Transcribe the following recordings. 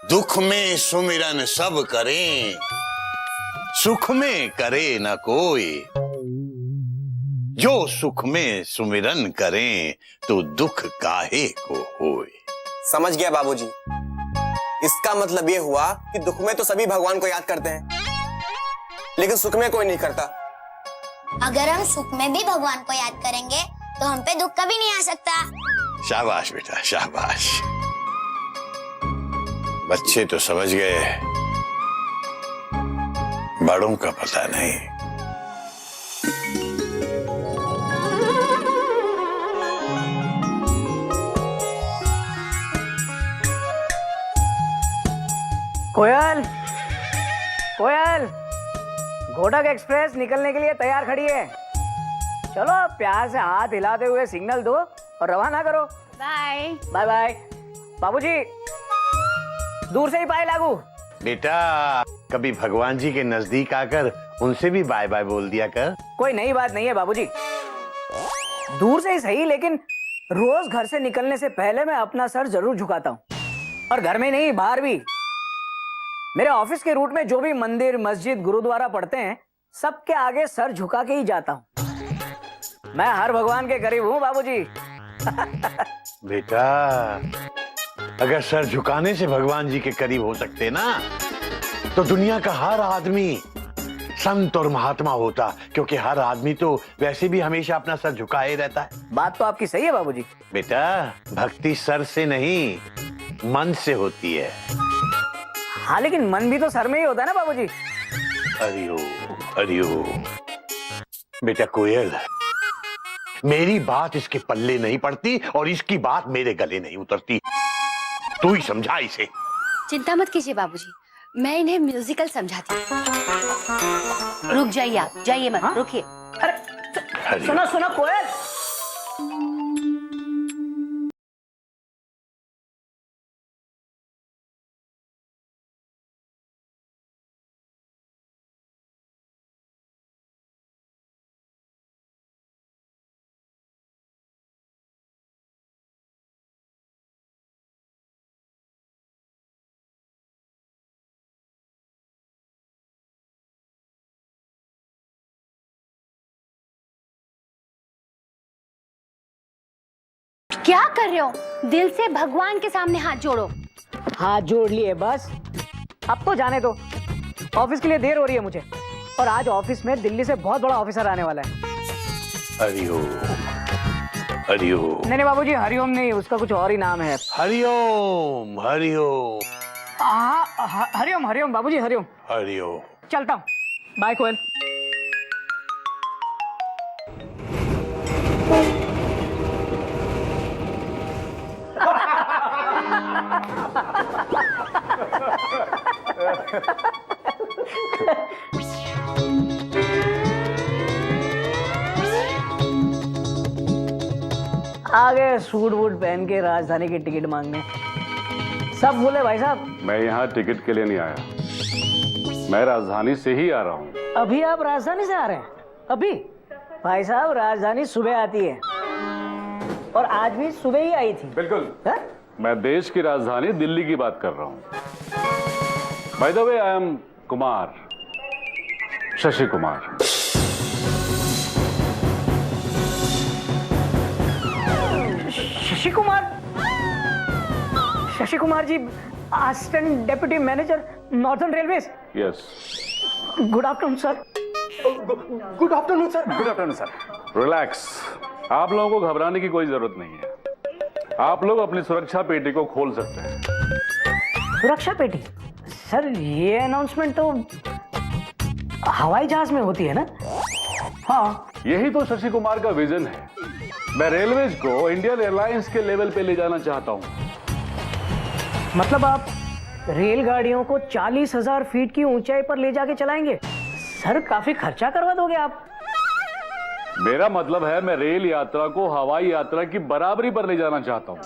दुख में सुमिरन सब करें, सुख में करे न कोई। जो सुख में सुमिरन करें तो दुख काहे को होए। समझ गया बाबूजी। इसका मतलब ये हुआ कि दुख में तो सभी भगवान को याद करते हैं, लेकिन सुख में कोई नहीं करता। अगर हम सुख में भी भगवान को याद करेंगे तो हम पे दुख कभी नहीं आ सकता। शाबाश बेटा शाबाश। बच्चे तो समझ गए, बड़ों का पता नहीं। कोयल, कोयल, घोटक एक्सप्रेस निकलने के लिए तैयार खड़ी है। चलो प्यार से हाथ हिलाते हुए सिग्नल दो और रवाना करो। Bye bye bye. बाबूजी, दूर से ही पाए लागू। बेटा कभी भगवान जी के नजदीक आकर उनसे भी बाय बाय बोल दिया कर। कोई नई बात नहीं है बाबूजी, दूर से ही सही, लेकिन रोज घर से निकलने से पहले मैं अपना सर जरूर झुकाता हूँ, और घर में नहीं बाहर भी। मेरे ऑफिस के रूट में जो भी मंदिर, मस्जिद, गुरुद्वारा पड़ते हैं, सबके आगे सर झुका के ही जाता हूँ। मैं हर भगवान के करीब हूँ बाबूजी। बेटा अगर सर झुकाने से भगवान जी के करीब हो सकते ना, तो दुनिया का हर आदमी संत और महात्मा होता, क्योंकि हर आदमी तो वैसे भी हमेशा अपना सर झुकाए रहता है। बात तो आपकी सही है बाबूजी। बेटा भक्ति सर से नहीं, मन से होती है। हाँ, लेकिन मन भी तो सर में ही होता है ना बाबूजी। हरिओ हरिओ। बेटा कोयल, मेरी बात इसके पल्ले नहीं पड़ती और इसकी बात मेरे गले नहीं उतरती। तू ही समझा इसे। चिंता मत कीजिए बाबूजी, मैं इन्हें म्यूजिकल समझाती हूँ। रुक जाइए, आप जाइए मत। हाँ? रुकिए। अरे सुनो सुनो कोयल। क्या कर रहे हो? दिल से भगवान के सामने हाथ जोड़ो। हाथ जोड़ लिए बस, अब तो जाने दो। ऑफिस के लिए देर हो रही है मुझे, और आज ऑफिस में दिल्ली से बहुत बड़ा ऑफिसर आने वाला है। हरिओम हरिओम। नहीं बाबूजी, हरिओम नहीं, उसका कुछ और ही नाम है। हरिओम हरिओम। हरिओम हरिओम बाबूजी, हरिओम। हरिओम। चलता हूँ, बाय कोयल। आ गए सूट वूट पहन के राजधानी की टिकट मांगने। सब बोले भाई साहब। मैं यहाँ टिकट के लिए नहीं आया, मैं राजधानी से ही आ रहा हूँ। अभी आप राजधानी से आ रहे हैं? अभी? भाई साहब राजधानी सुबह आती है, और आज भी सुबह ही आई थी। बिल्कुल है? मैं देश की राजधानी दिल्ली की बात कर रहा हूँ। By the way I am Kumar, Shashi Kumar. Shashi Kumar? Shashi Kumar ji, assistant deputy manager, northern railways. Yes. Good afternoon sir. Good afternoon sir. Good afternoon sir. Relax, आप लोगों को घबराने की कोई जरूरत नहीं है। आप लोग अपनी सुरक्षा पेटी को खोल सकते हैं। सुरक्षा पेटी? सर ये अनाउंसमेंट तो हवाई जहाज में होती है ना? हाँ। यही तो शशि कुमार का विजन है। मैं रेलवेज को इंडियन एयरलाइंस के लेवल पे ले जाना चाहता हूँ। मतलब आप रेलगाड़ियों को 40,000 फीट की ऊंचाई पर ले जाके चलाएंगे? सर काफी खर्चा करवा दोगे आप। मेरा मतलब है मैं रेल यात्रा को हवाई यात्रा की बराबरी पर ले जाना चाहता हूँ।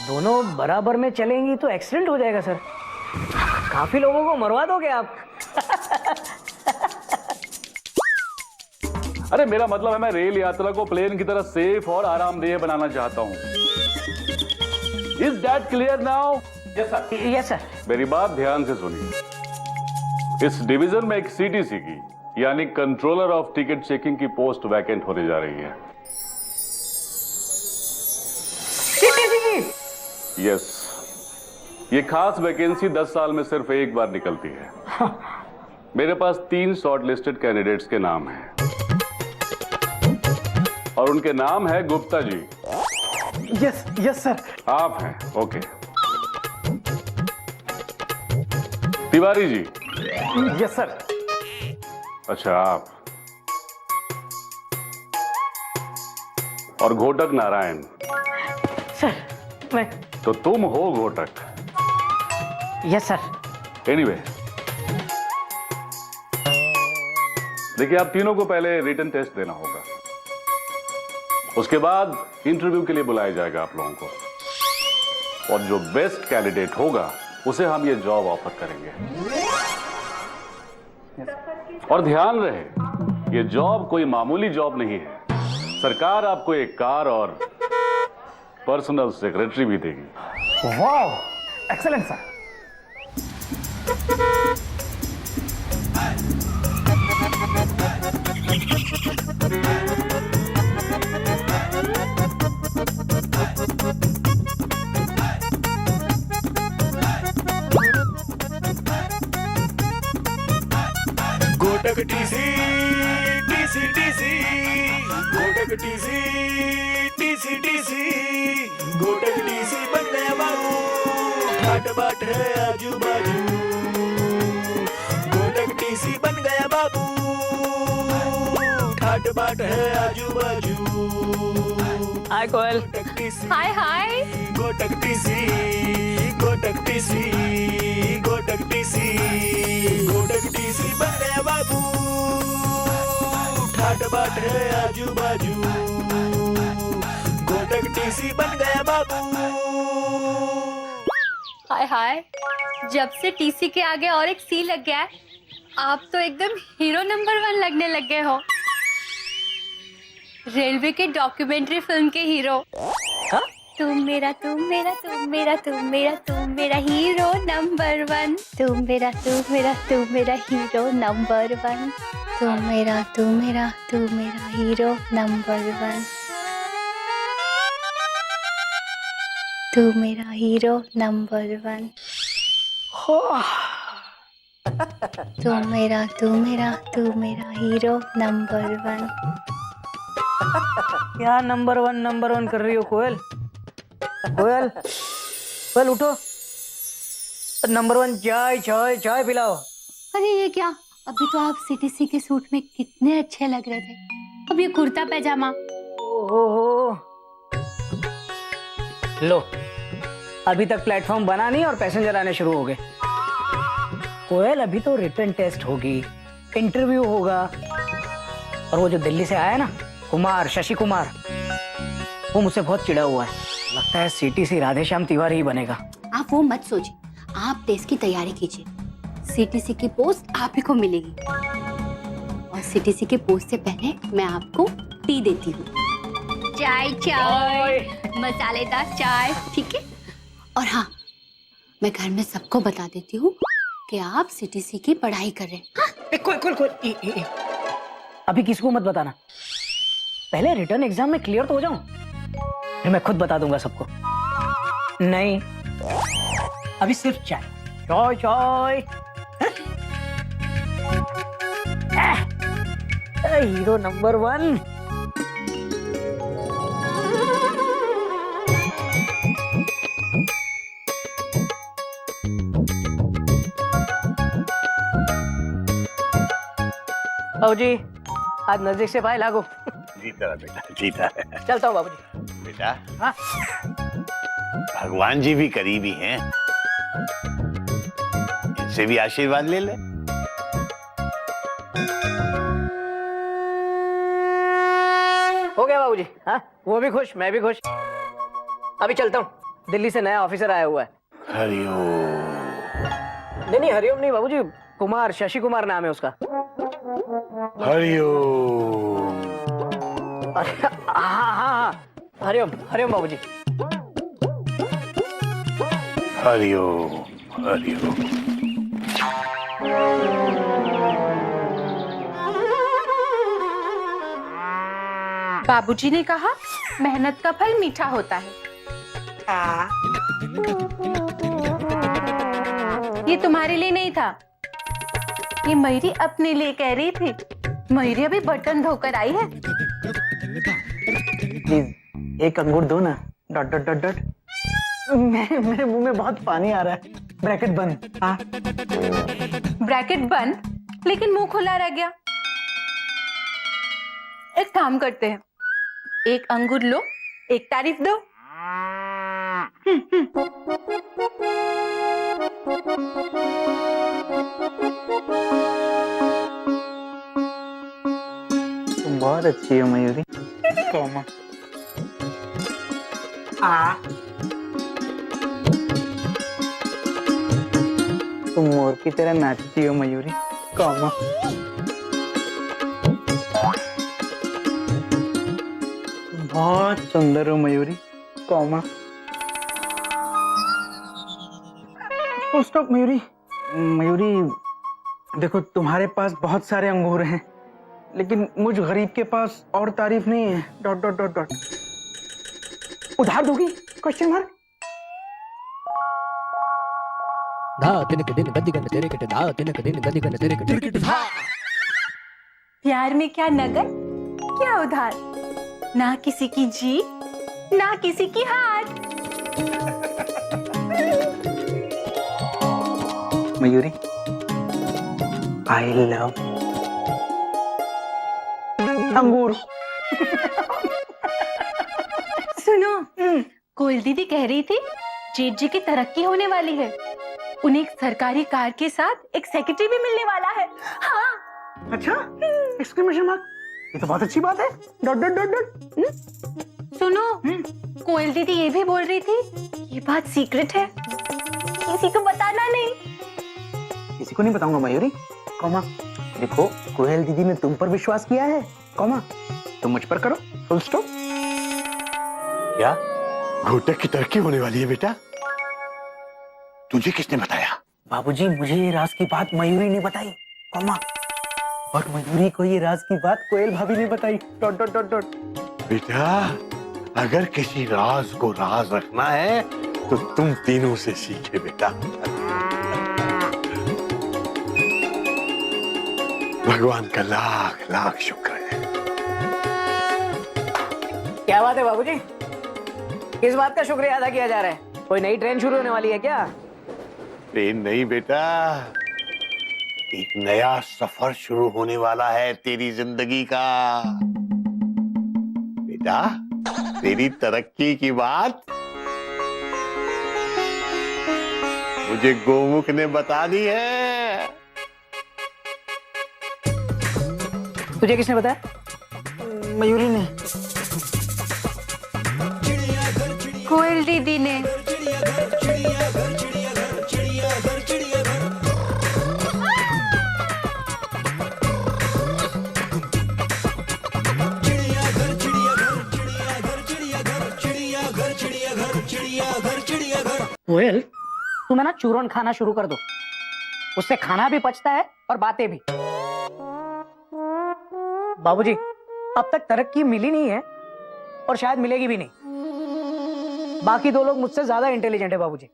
दोनों बराबर में चलेंगी तो एक्सीडेंट हो जाएगा सर, काफी लोगों को मरवा दोगे आप। अरे मेरा मतलब है मैं रेल यात्रा को प्लेन की तरह सेफ और आरामदेह बनाना चाहता हूँ। Is that clear now? Yes sir. मेरी बात ध्यान से सुनिए। इस डिवीजन में एक सीटीसी की यानी कंट्रोलर ऑफ टिकट चेकिंग की पोस्ट वैकेंट होने जा रही है। यस, ये खास वैकेंसी 10 साल में सिर्फ एक बार निकलती है। मेरे पास 3 शॉर्टलिस्टेड कैंडिडेट्स के नाम हैं और उनके नाम है गुप्ता जी। Yes sir. आप हैं, okay. Tiwari ji. Yes sir. अच्छा, आप। और घोटक नारायण। सर मैं। तो तुम हो घोटक। Yes sir. एनीवे, देखिए, आप तीनों को पहले रिटन टेस्ट देना होगा, उसके बाद इंटरव्यू के लिए बुलाया जाएगा आप लोगों को, और जो बेस्ट कैंडिडेट होगा उसे हम ये जॉब ऑफर करेंगे। और ध्यान रहे, ये जॉब कोई मामूली जॉब नहीं है। सरकार आपको एक कार और पर्सनल सेक्रेटरी भी देगी। वाह, एक्सीलेंट सर। गोटक टीसी टीसी टीसी गोटक टीसी टीसी टीसी गोटक टीसी बन गया बाबू, ठाट बाट है आजू बाजू। गोटक टीसी बन गया बाबू, ठाट बाट है आजू बाजू। हाय कोयल। गोटक टीसी, हाय हाय। गोटक टीसी, गोटक टीसी, गोटक टीसी, गोटक टीसी बन गया बाबू, ठाट बाट है आजू बाजू। गोटक टीसी बन गया बाबू। हाय हाय, जब से टीसी के आगे और एक सी लग गया है, आप तो एकदम हीरो नंबर 1 लगने लग गए हो। रेलवे के डॉक्यूमेंट्री फिल्म के हीरो। तुम मेरा तुम मेरा तुम मेरा तुम मेरा तुम मेरा हीरो नंबर 1। तुम मेरा तुम मेरा तुम मेरा हीरो नंबर 1। तुम मेरा हीरो नंबर 1। तू मेरा हीरो नंबर 1। तू मेरा हीरो नंबर 1। क्या नंबर वन कर रही हो कोयल? कोयल, कोयल उठो, नंबर 1 चाय चाय चाय पिलाओ। अरे ये क्या, अभी तो आप सीटीसी के सूट में कितने अच्छे लग रहे थे, अब ये कुर्ता पैजामा। ओहो, लो, अभी तक प्लेटफॉर्म बना नहीं और पैसेंजर आने शुरू हो गए। कोयल, अभी तो रिटन टेस्ट होगी, इंटरव्यू होगा, और वो जो दिल्ली से आया ना कुमार, शशि कुमार, वो मुझसे बहुत चिढ़ा हुआ है। लगता है सीटीसी राधेश्याम तिवारी ही बनेगा। आप वो मत सोचिए, आप टेस्ट की तैयारी कीजिए। सीटीसी की पोस्ट आप ही को मिलेगी, और सीटीसी के पोस्ट से पहले मैं आपको टी देती हूँ। चाय चाय, मसालेदार चाय, ठीक है। और हाँ, मैं घर में सबको बता देती हूँ कि आप सीटीसी की पढ़ाई कर रहे हैं। हाँ? कोई अभी किसको मत बताना, पहले रिटर्न एग्जाम में क्लियर तो हो जाऊं, फिर मैं खुद बता दूंगा सबको। नहीं, अभी सिर्फ चाय चाय चाय। Hero number 1। बाबूजी, आज नजदीक से भाई लागो। जीता बेटा, जीता। चलता हूँ बाबूजी। बेटा, हाँ? भगवान जी भी करीबी हैं, इनसे भी आशीर्वाद ले ले। हो गया बाबूजी। हाँ, वो भी खुश, मैं भी खुश। अभी चलता हूँ, दिल्ली से नया ऑफिसर आया हुआ है। हरिओम। नहीं हरिओम नहीं बाबूजी, कुमार, शशि कुमार नाम है उसका। हरिओम। हाँ, हरिओम हरिओम बाबूजी। हरिओम हरिओम। बाबूजी ने कहा मेहनत का फल मीठा होता है। ये तुम्हारे लिए नहीं था, ये मयूरी अपने लिए कह रही थी। मयूरी अभी बर्तन धोकर आई है। प्लीज एक अंगूर दो ना। Dot dot dot dot. मेरे मुंह में बहुत पानी आ रहा है। ब्रैकेट बंद। हाँ ब्रैकेट बंद, लेकिन मुंह खुला रह गया। एक काम करते हैं, एक अंगूर लो, एक तारीफ दो। तुम बहुत अच्छी हो मयूरी। कौमा। तुम मोर की तरह नाचती हो मयूरी। कौमा। तुम बहुत सुंदर हो मयूरी। कौमा। स्टॉप मयूरी। मयूरी देखो, तुम्हारे पास बहुत सारे अंगूर हैं, लेकिन मुझ गरीब के पास और तारीफ नहीं है। Dot dot dot dot. उधार दोगी? Question mark. प्यार में क्या नगद, क्या उधार, ना किसी की जीत, ना किसी की हार। मयूरी, आई लव अंगूर। सुनो, कोयल दीदी कह रही थी जेठ जी की तरक्की होने वाली है। उन्हें एक सरकारी कार के साथ एक सेक्रेटरी भी मिलने वाला है। हाँ। अच्छा, एक्सक्लेमेशन मार्क। ये तो बहुत अच्छी बात है। Dot dot dot dot. सुनो, कोयल दीदी ये भी बोल रही थी ये बात सीक्रेट है, किसी को बताना नहीं। किसी को नहीं बताऊंगा मयूरी। कौमा। देखो, कोयल दीदी ने तुम पर विश्वास किया है। कौमा, तुम मुझ पर करो। Full stop. क्या घोटक की तरक्की होने वाली है बेटा? तुझे किसने बताया? बाबूजी, मुझे ये राज की बात मयूरी ने बताई। कौमा। और मयूरी को ये राज की बात कोयल भाभी ने बताई। Dot dot dot dot. बेटा, अगर किसी राज को राज रखना है तो तुम तीनों से सीखे बेटा। भगवान का लाख लाख शुक्र है। क्या बात है बाबूजी? किस बात का शुक्रिया अदा किया जा रहा है? कोई नई ट्रेन शुरू होने वाली है क्या? ट्रेन नहीं बेटा, एक नया सफर शुरू होने वाला है तेरी जिंदगी का। बेटा, तेरी तरक्की की बात मुझे गोमुख ने बता दी है। तुझे किसने बताया? मयूरी ने। कोयल दीदी ने। कोयल, तुम है ना चूरन खाना शुरू कर दो। उससे खाना भी पचता है और बातें भी। बाबूजी, अब तक तरक्की मिली नहीं है और शायद मिलेगी भी नहीं। बाकी दो लोग मुझसे ज्यादा इंटेलिजेंट है बाबूजी।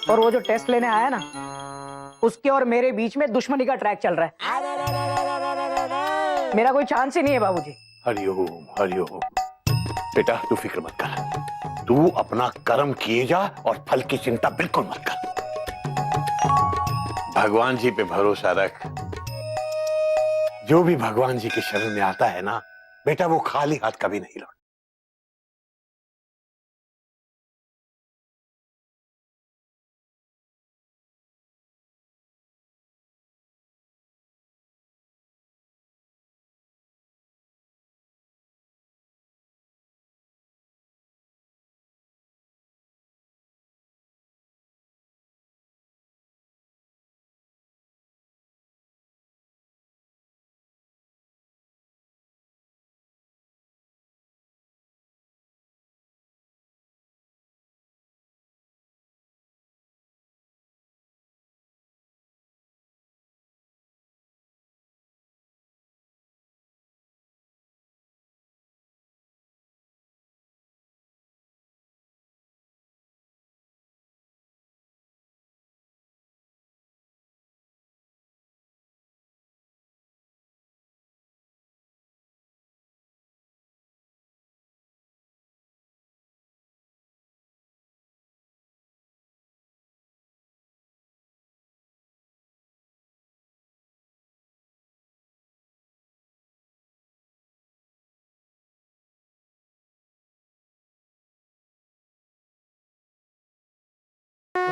और वो जो टेस्ट लेने आया ना, उसके और मेरे बीच में दुश्मनी का ट्रैक चल रहा है। मेरा कोई चांस ही नहीं है बाबूजी। हरिओम हरिओम। बेटा, तू फिक्र मत कर, तू अपना कर्म किए जा और फल की चिंता बिल्कुल मत कर। भगवान जी पे भरोसा रख। जो भी भगवान जी के शरण में आता है ना बेटा, वो खाली हाथ कभी नहीं लौटता।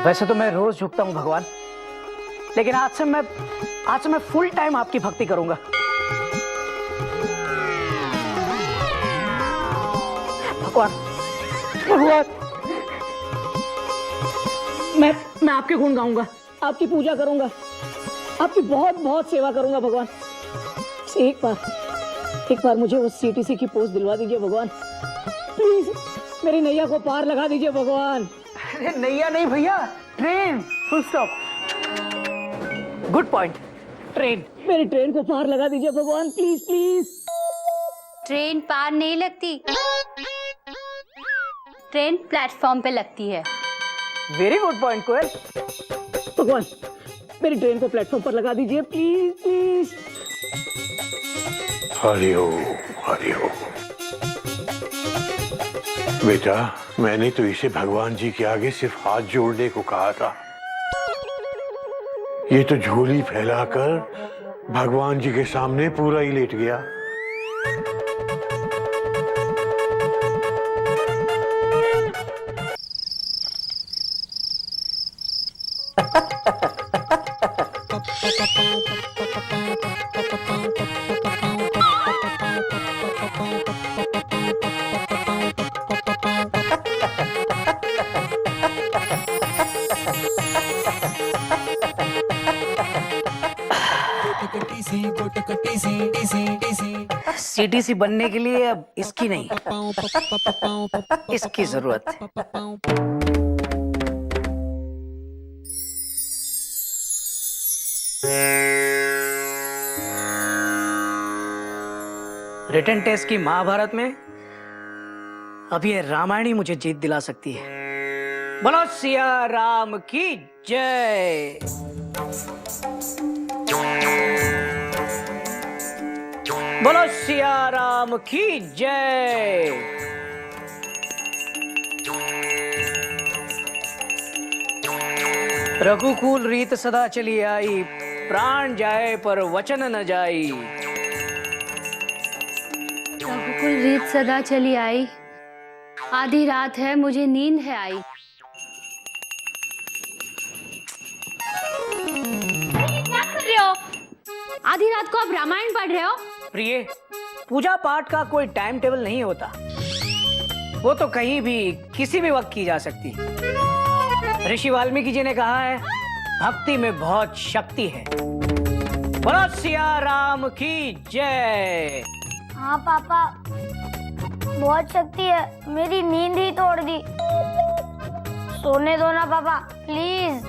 वैसे तो मैं रोज झुकता हूँ भगवान, लेकिन आज से मैं फुल टाइम आपकी भक्ति करूंगा। भगवान भगवान, मैं आपके गुण गाऊंगा, आपकी पूजा करूंगा, आपकी बहुत बहुत सेवा करूंगा भगवान। एक बार मुझे उस सीटीसी की पोस्ट दिलवा दीजिए भगवान, प्लीज मेरी नैया को पार लगा दीजिए भगवान। अरे नैया नहीं भैया, train, full stop. Good point, train, मेरी ट्रेन को पार लगा दीजिए भगवान, प्लीज प्लीज। ट्रेन पार नहीं लगती, ट्रेन प्लेटफॉर्म पे लगती है। वेरी गुड पॉइंट कोयल। भगवान मेरी ट्रेन को प्लेटफॉर्म पर लगा दीजिए, प्लीज प्लीज। हरि ओम, हरि ओम। बेटा, मैंने तो इसे भगवान जी के आगे सिर्फ हाथ जोड़ने को कहा था, ये तो झोली फैलाकर भगवान जी के सामने पूरा ही लेट गया। सीटीसी बनने के लिए अब इसकी नहीं, इसकी जरूरत है। रिटन टेस्ट की महाभारत में अब ये रामायण ही मुझे जीत दिला सकती है। बोलो सिया राम की जय। बोलो सिया राम की जय। रघुकुल रीत सदा चली आई, प्राण जाए पर वचन न जाई। रघुकुल रीत सदा चली आई, आधी रात है मुझे नींद है आई। क्या कर रहे हो? आधी रात को आप रामायण पढ़ रहे हो? प्रिय, पूजा पाठ का कोई टाइम टेबल नहीं होता, वो तो कहीं भी किसी भी वक्त की जा सकती। ऋषि वाल्मीकि जी ने कहा है, भक्ति में बहुत शक्ति है। बोलो सिया राम की जय। हाँ पापा, बहुत शक्ति है, मेरी नींद ही तोड़ दी। सोने दो ना पापा, प्लीज।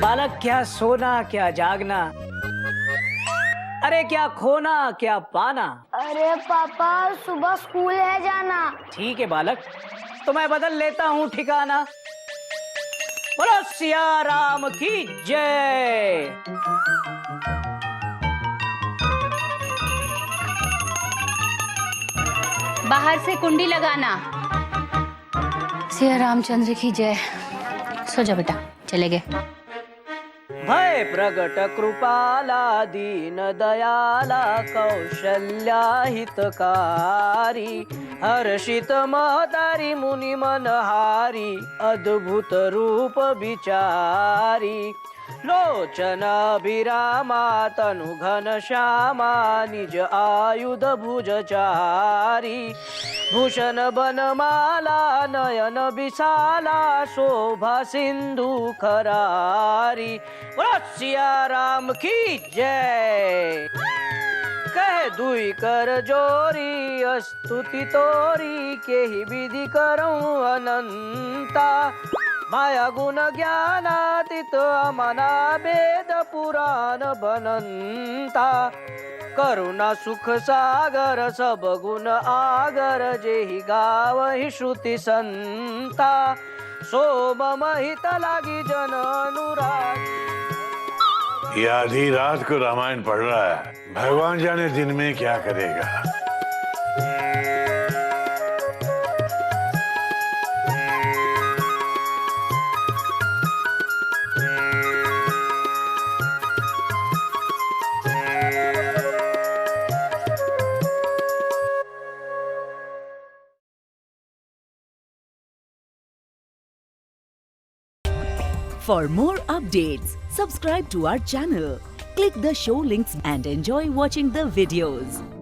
बालक, क्या सोना क्या जागना, अरे क्या खोना क्या पाना। अरे पापा, सुबह स्कूल है जाना। ठीक है बालक, तो मैं बदल लेता हूँ ठिकाना। बोलो सिया राम की जय। बाहर से कुंडी लगाना। सिया रामचंद्र की जय। सो जा बेटा, चले गए। भय प्रगट कृपाला, दीन दयाला, कौशल्या हितकारी, हर्षित महतारी, मुनि मनहारी, अद्भुत रूप विचारी। लोचन अभिरामा, तनु घन श्यामा, निज आयुध भुजचारी। भूषण बनमाला, नयन विशाला, शोभा सिंधु खरारी। बोलो सिया राम की जय। कह दुई कर जोरी, स्तुति तोरी, के ही विधि करूं अनंता। माया गुण ज्ञानातीत, अमना वेद पुराण बनंता। करुणा सुख सागर, सब गुण आगर, जेहि गावहि श्रुति संता। सोम महित लागी जन अनुराग। ये आधी रात को रामायण पढ़ रहा है, भगवान जाने दिन में क्या करेगा। For more updates, subscribe to our channel, click the show links and enjoy watching the videos.